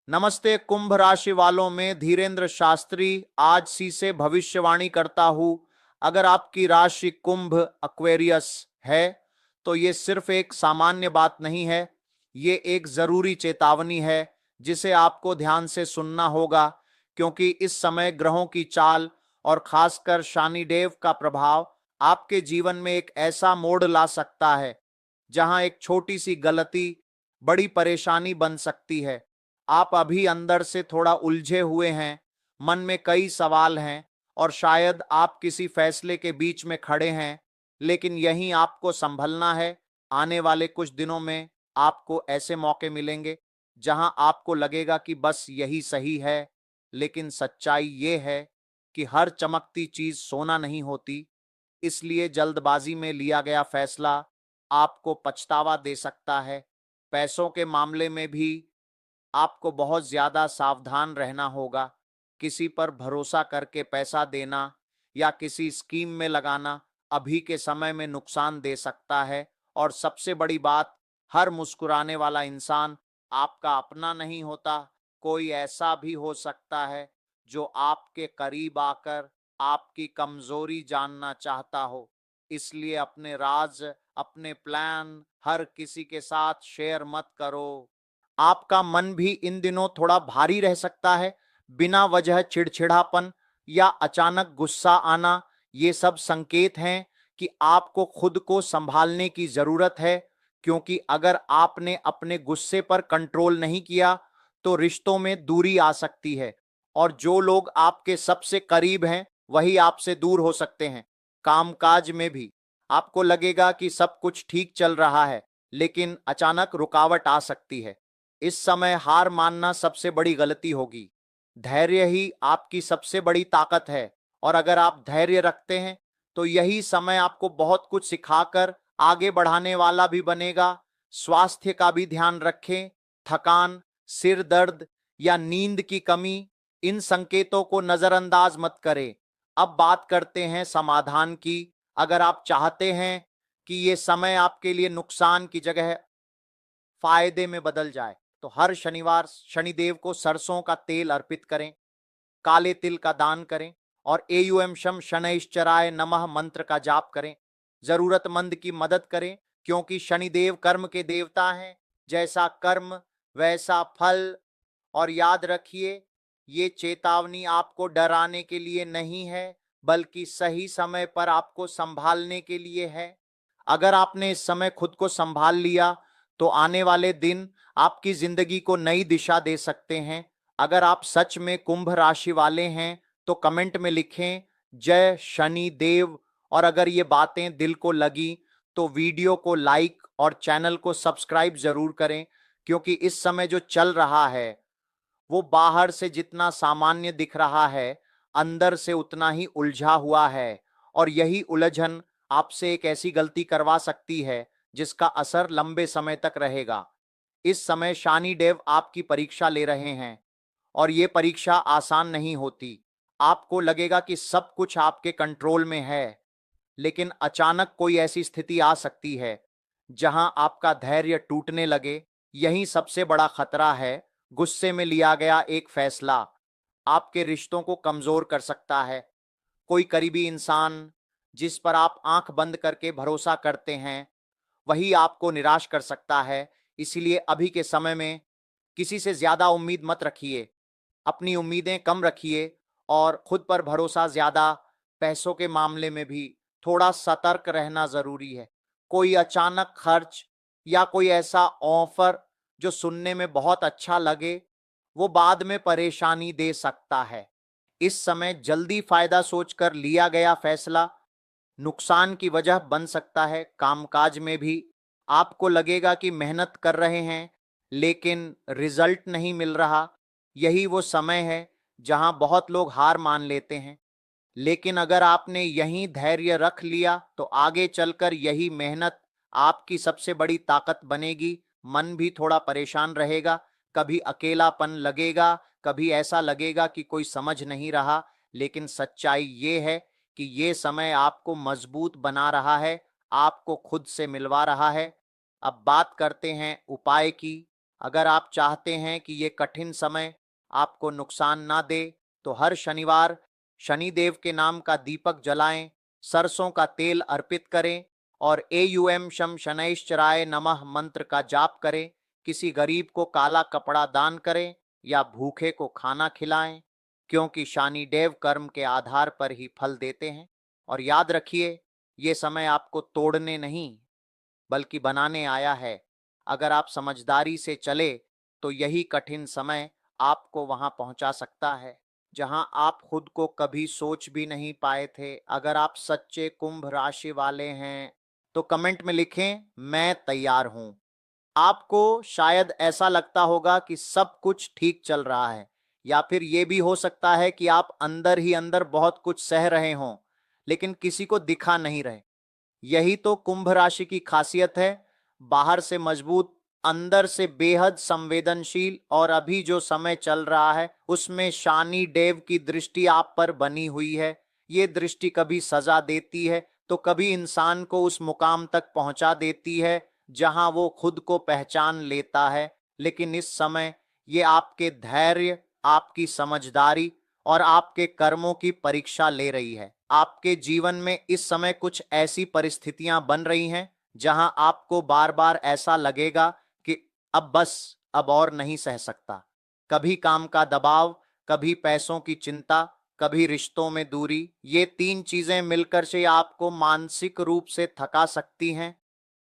नमस्ते कुंभ राशि वालों में धीरेन्द्र शास्त्री आज सी से भविष्यवाणी करता हूं। अगर आपकी राशि कुंभ एक्वेरियस है तो ये सिर्फ एक सामान्य बात नहीं है, ये एक जरूरी चेतावनी है जिसे आपको ध्यान से सुनना होगा, क्योंकि इस समय ग्रहों की चाल और खासकर शनिदेव का प्रभाव आपके जीवन में एक ऐसा मोड़ ला सकता है जहां एक छोटी सी गलती बड़ी परेशानी बन सकती है। आप अभी अंदर से थोड़ा उलझे हुए हैं, मन में कई सवाल हैं और शायद आप किसी फैसले के बीच में खड़े हैं, लेकिन यहीं आपको संभलना है। आने वाले कुछ दिनों में आपको ऐसे मौके मिलेंगे जहां आपको लगेगा कि बस यही सही है, लेकिन सच्चाई ये है कि हर चमकती चीज सोना नहीं होती। इसलिए जल्दबाजी में लिया गया फैसला आपको पछतावा दे सकता है। पैसों के मामले में भी आपको बहुत ज्यादा सावधान रहना होगा। किसी पर भरोसा करके पैसा देना या किसी स्कीम में लगाना अभी के समय में नुकसान दे सकता है। और सबसे बड़ी बात, हर मुस्कुराने वाला इंसान आपका अपना नहीं होता। कोई ऐसा भी हो सकता है जो आपके करीब आकर आपकी कमजोरी जानना चाहता हो। इसलिए अपने राज, अपने प्लान हर किसी के साथ शेयर मत करो। आपका मन भी इन दिनों थोड़ा भारी रह सकता है। बिना वजह चिड़चिड़ापन या अचानक गुस्सा आना, ये सब संकेत हैं कि आपको खुद को संभालने की जरूरत है, क्योंकि अगर आपने अपने गुस्से पर कंट्रोल नहीं किया तो रिश्तों में दूरी आ सकती है और जो लोग आपके सबसे करीब हैं वही आपसे दूर हो सकते हैं। कामकाज में भी आपको लगेगा कि सब कुछ ठीक चल रहा है, लेकिन अचानक रुकावट आ सकती है। इस समय हार मानना सबसे बड़ी गलती होगी। धैर्य ही आपकी सबसे बड़ी ताकत है और अगर आप धैर्य रखते हैं तो यही समय आपको बहुत कुछ सिखाकर आगे बढ़ाने वाला भी बनेगा। स्वास्थ्य का भी ध्यान रखें। थकान, सिर दर्द या नींद की कमी, इन संकेतों को नजरअंदाज मत करें। अब बात करते हैं समाधान की। अगर आप चाहते हैं कि ये समय आपके लिए नुकसान की जगह फायदे में बदल जाए तो हर शनिवार शनिदेव को सरसों का तेल अर्पित करें, काले तिल का दान करें और एयुएम शम शनैश्चराय नमः मंत्र का जाप करें। जरूरतमंद की मदद करें, क्योंकि शनिदेव कर्म के देवता हैं। जैसा कर्म वैसा फल। और याद रखिए, ये चेतावनी आपको डराने के लिए नहीं है, बल्कि सही समय पर आपको संभालने के लिए है। अगर आपने इस समय खुद को संभाल लिया तो आने वाले दिन आपकी जिंदगी को नई दिशा दे सकते हैं। अगर आप सच में कुंभ राशि वाले हैं तो कमेंट में लिखें जय शनि देव। और अगर ये बातें दिल को लगी तो वीडियो को लाइक और चैनल को सब्सक्राइब जरूर करें, क्योंकि इस समय जो चल रहा है वो बाहर से जितना सामान्य दिख रहा है, अंदर से उतना ही उलझा हुआ है। और यही उलझन आपसे एक ऐसी गलती करवा सकती है जिसका असर लंबे समय तक रहेगा। इस समय शानी देव आपकी परीक्षा ले रहे हैं और ये परीक्षा आसान नहीं होती। आपको लगेगा कि सब कुछ आपके कंट्रोल में है, लेकिन अचानक कोई ऐसी स्थिति आ सकती है जहां आपका धैर्य टूटने लगे। यही सबसे बड़ा खतरा है। गुस्से में लिया गया एक फैसला आपके रिश्तों को कमजोर कर सकता है। कोई करीबी इंसान जिस पर आप आंख बंद करके भरोसा करते हैं वही आपको निराश कर सकता है। इसीलिए अभी के समय में किसी से ज्यादा उम्मीद मत रखिए, अपनी उम्मीदें कम रखिए और खुद पर भरोसा ज्यादा। पैसों के मामले में भी थोड़ा सतर्क रहना जरूरी है। कोई अचानक खर्च या कोई ऐसा ऑफर जो सुनने में बहुत अच्छा लगे, वो बाद में परेशानी दे सकता है। इस समय जल्दी फायदा सोचकर लिया गया फैसला नुकसान की वजह बन सकता है। कामकाज में भी आपको लगेगा कि मेहनत कर रहे हैं लेकिन रिजल्ट नहीं मिल रहा। यही वो समय है जहां बहुत लोग हार मान लेते हैं, लेकिन अगर आपने यहीं धैर्य रख लिया तो आगे चलकर यही मेहनत आपकी सबसे बड़ी ताकत बनेगी। मन भी थोड़ा परेशान रहेगा, कभी अकेलापन लगेगा, कभी ऐसा लगेगा कि कोई समझ नहीं रहा, लेकिन सच्चाई ये है कि ये समय आपको मजबूत बना रहा है, आपको खुद से मिलवा रहा है। अब बात करते हैं उपाय की। अगर आप चाहते हैं कि ये कठिन समय आपको नुकसान ना दे तो हर शनिवार शनिदेव के नाम का दीपक जलाएं, सरसों का तेल अर्पित करें और एयुएम शम शनैश्चराय नमः मंत्र का जाप करें। किसी गरीब को काला कपड़ा दान करें या भूखे को खाना खिलाएं, क्योंकि शनिदेव कर्म के आधार पर ही फल देते हैं। और याद रखिए, ये समय आपको तोड़ने नहीं बल्कि बनाने आया है। अगर आप समझदारी से चले तो यही कठिन समय आपको वहां पहुंचा सकता है जहां आप खुद को कभी सोच भी नहीं पाए थे। अगर आप सच्चे कुंभ राशि वाले हैं तो कमेंट में लिखें, मैं तैयार हूं। आपको शायद ऐसा लगता होगा कि सब कुछ ठीक चल रहा है, या फिर यह भी हो सकता है कि आप अंदर ही अंदर बहुत कुछ सह रहे हों लेकिन किसी को दिखा नहीं रहे। यही तो कुंभ राशि की खासियत है, बाहर से मजबूत, अंदर से बेहद संवेदनशील। और अभी जो समय चल रहा है उसमें शनि देव की दृष्टि आप पर बनी हुई है। ये दृष्टि कभी सजा देती है तो कभी इंसान को उस मुकाम तक पहुंचा देती है जहां वो खुद को पहचान लेता है। लेकिन इस समय ये आपके धैर्य, आपकी समझदारी और आपके कर्मों की परीक्षा ले रही है। आपके जीवन में इस समय कुछ ऐसी परिस्थितियां बन रही हैं जहां आपको बार बार ऐसा लगेगा कि अब बस, अब और नहीं सह सकता। कभी काम का दबाव, कभी पैसों की चिंता, कभी रिश्तों में दूरी। ये तीन चीजें मिलकर से आपको मानसिक रूप से थका सकती हैं।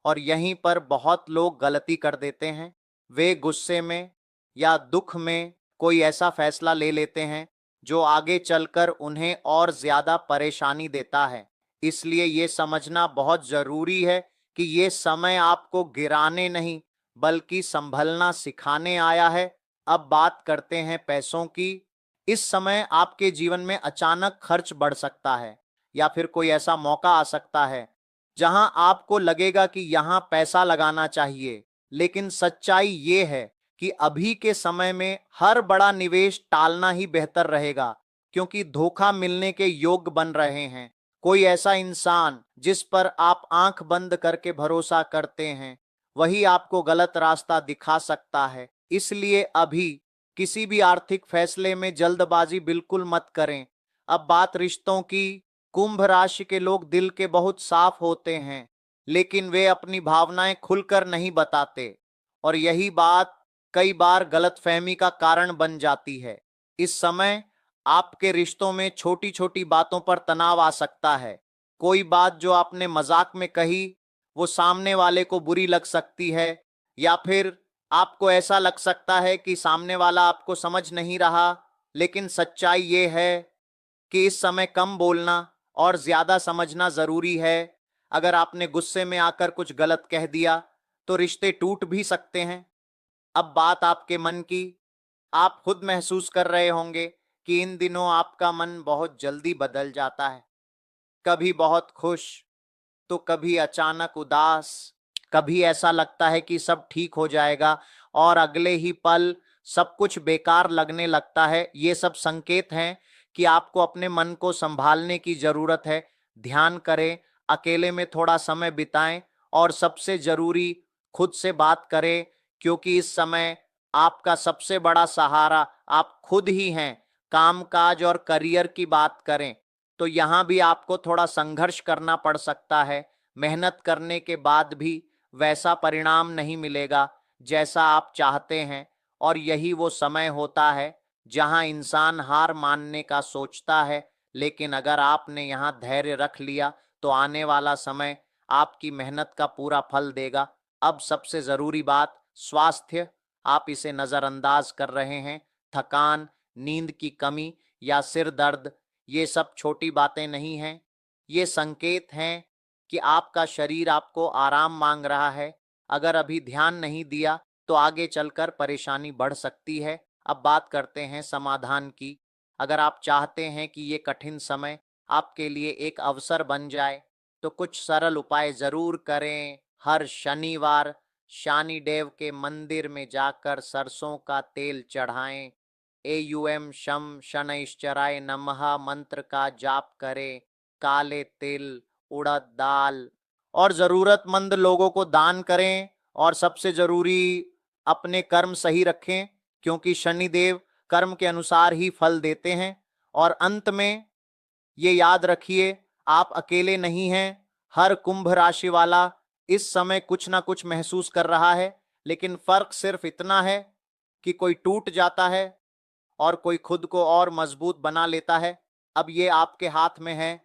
और यहीं पर बहुत लोग गलती कर देते हैं, वे गुस्से में या दुख में कोई ऐसा फैसला ले लेते हैं जो आगे चलकर उन्हें और ज्यादा परेशानी देता है। इसलिए ये समझना बहुत जरूरी है कि ये समय आपको गिराने नहीं बल्कि संभलना सिखाने आया है। अब बात करते हैं पैसों की। इस समय आपके जीवन में अचानक खर्च बढ़ सकता है या फिर कोई ऐसा मौका आ सकता है जहां आपको लगेगा कि यहां पैसा लगाना चाहिए। लेकिन सच्चाई ये है कि अभी के समय में हर बड़ा निवेश टालना ही बेहतर रहेगा, क्योंकि धोखा मिलने के योग बन रहे हैं। कोई ऐसा इंसान जिस पर आप आंख बंद करके भरोसा करते हैं वही आपको गलत रास्ता दिखा सकता है। इसलिए अभी किसी भी आर्थिक फैसले में जल्दबाजी बिल्कुल मत करें। अब बात रिश्तों की। कुंभ राशि के लोग दिल के बहुत साफ होते हैं लेकिन वे अपनी भावनाएं खुलकर नहीं बताते, और यही बात कई बार गलतफहमी का कारण बन जाती है। इस समय आपके रिश्तों में छोटी छोटी बातों पर तनाव आ सकता है। कोई बात जो आपने मजाक में कही वो सामने वाले को बुरी लग सकती है, या फिर आपको ऐसा लग सकता है कि सामने वाला आपको समझ नहीं रहा। लेकिन सच्चाई ये है कि इस समय कम बोलना और ज्यादा समझना जरूरी है। अगर आपने गुस्से में आकर कुछ गलत कह दिया तो रिश्ते टूट भी सकते हैं। अब बात आपके मन की। आप खुद महसूस कर रहे होंगे कि इन दिनों आपका मन बहुत जल्दी बदल जाता है, कभी बहुत खुश तो कभी अचानक उदास। कभी ऐसा लगता है कि सब ठीक हो जाएगा और अगले ही पल सब कुछ बेकार लगने लगता है। ये सब संकेत हैं कि आपको अपने मन को संभालने की जरूरत है। ध्यान करें, अकेले में थोड़ा समय बिताएं और सबसे जरूरी, खुद से बात करें, क्योंकि इस समय आपका सबसे बड़ा सहारा आप खुद ही हैं। कामकाज और करियर की बात करें तो यहां भी आपको थोड़ा संघर्ष करना पड़ सकता है। मेहनत करने के बाद भी वैसा परिणाम नहीं मिलेगा जैसा आप चाहते हैं, और यही वो समय होता है जहां इंसान हार मानने का सोचता है। लेकिन अगर आपने यहां धैर्य रख लिया तो आने वाला समय आपकी मेहनत का पूरा फल देगा। अब सबसे जरूरी बात, स्वास्थ्य। आप इसे नजरअंदाज कर रहे हैं। थकान, नींद की कमी या सिर दर्द, ये सब छोटी बातें नहीं हैं। ये संकेत हैं कि आपका शरीर आपको आराम मांग रहा है। अगर अभी ध्यान नहीं दिया तो आगे चलकर परेशानी बढ़ सकती है। अब बात करते हैं समाधान की। अगर आप चाहते हैं कि ये कठिन समय आपके लिए एक अवसर बन जाए तो कुछ सरल उपाय जरूर करें। हर शनिवार शनि देव के मंदिर में जाकर सरसों का तेल चढ़ाएं। एयुएम शम शनैश्चराय नमः मंत्र का जाप करें। काले तिल, उड़द दाल और जरूरतमंद लोगों को दान करें। और सबसे जरूरी, अपने कर्म सही रखें, क्योंकि शनिदेव कर्म के अनुसार ही फल देते हैं। और अंत में ये याद रखिए, आप अकेले नहीं हैं। हर कुंभ राशि वाला इस समय कुछ ना कुछ महसूस कर रहा है, लेकिन फर्क सिर्फ इतना है कि कोई टूट जाता है और कोई खुद को और मजबूत बना लेता है। अब ये आपके हाथ में है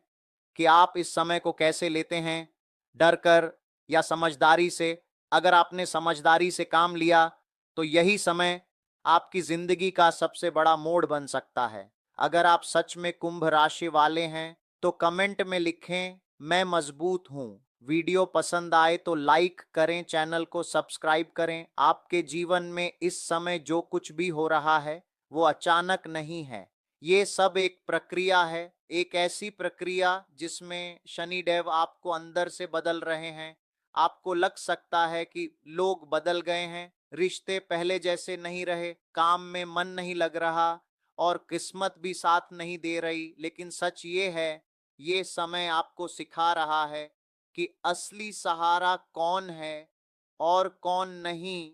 कि आप इस समय को कैसे लेते हैं, डर कर या समझदारी से। अगर आपने समझदारी से काम लिया तो यही समय आपकी जिंदगी का सबसे बड़ा मोड़ बन सकता है। अगर आप सच में कुंभ राशि वाले हैं तो कमेंट में लिखें, मैं मजबूत हूं। वीडियो पसंद आए तो लाइक करें, चैनल को सब्सक्राइब करें। आपके जीवन में इस समय जो कुछ भी हो रहा है वो अचानक नहीं है, ये सब एक प्रक्रिया है। एक ऐसी प्रक्रिया जिसमें शनिदेव आपको अंदर से बदल रहे हैं। आपको लग सकता है कि लोग बदल गए हैं, रिश्ते पहले जैसे नहीं रहे, काम में मन नहीं लग रहा और किस्मत भी साथ नहीं दे रही, लेकिन सच ये है, ये समय आपको सिखा रहा है कि असली सहारा कौन है और कौन नहीं।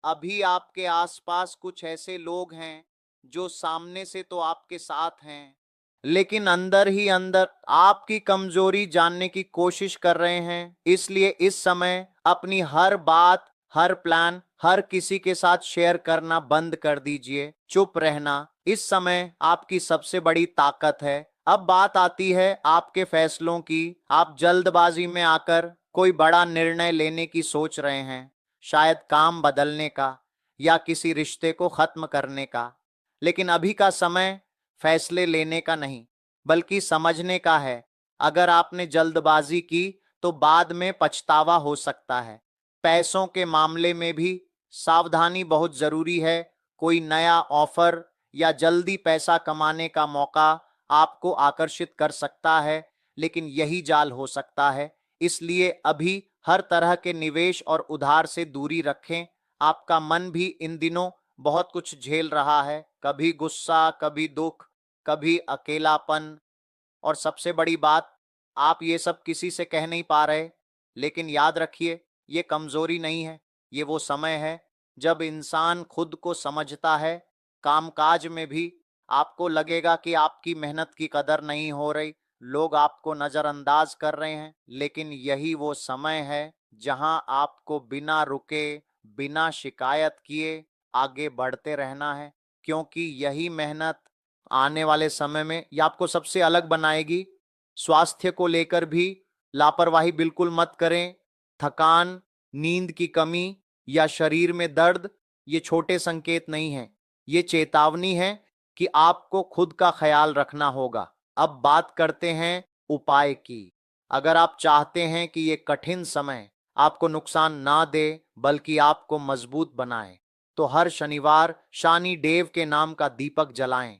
अभी आपके आसपास कुछ ऐसे लोग हैं जो सामने से तो आपके साथ हैं, लेकिन अंदर ही अंदर आपकी कमजोरी जानने की कोशिश कर रहे हैं। इसलिए इस समय अपनी हर बात, हर प्लान, हर किसी के साथ शेयर करना बंद कर दीजिए। चुप रहना इस समय आपकी सबसे बड़ी ताकत है। अब बात आती है आपके फैसलों की। आप जल्दबाजी में आकर कोई बड़ा निर्णय लेने की सोच रहे हैं, शायद काम बदलने का या किसी रिश्ते को खत्म करने का। लेकिन अभी का समय फैसले लेने का नहीं, बल्कि समझने का है। अगर आपने जल्दबाजी की तो बाद में पछतावा हो सकता है। पैसों के मामले में भी सावधानी बहुत जरूरी है। कोई नया ऑफर या जल्दी पैसा कमाने का मौका आपको आकर्षित कर सकता है, लेकिन यही जाल हो सकता है। इसलिए अभी हर तरह के निवेश और उधार से दूरी रखें। आपका मन भी इन दिनों बहुत कुछ झेल रहा है, कभी गुस्सा, कभी दुख, कभी अकेलापन। और सबसे बड़ी बात, आप ये सब किसी से कह नहीं पा रहे। लेकिन याद रखिए, ये कमजोरी नहीं है, ये वो समय है जब इंसान खुद को समझता है। कामकाज में भी आपको लगेगा कि आपकी मेहनत की कदर नहीं हो रही, लोग आपको नजरअंदाज कर रहे हैं, लेकिन यही वो समय है जहां आपको बिना रुके, बिना शिकायत किए आगे बढ़ते रहना है। क्योंकि यही मेहनत आने वाले समय में ये आपको सबसे अलग बनाएगी। स्वास्थ्य को लेकर भी लापरवाही बिल्कुल मत करें। थकान, नींद की कमी या शरीर में दर्द ये छोटे संकेत नहीं हैं, ये चेतावनी है कि आपको खुद का ख्याल रखना होगा। अब बात करते हैं उपाय की। अगर आप चाहते हैं कि ये कठिन समय आपको नुकसान ना दे बल्कि आपको मजबूत बनाए, तो हर शनिवार शनि देव के नाम का दीपक जलाएं।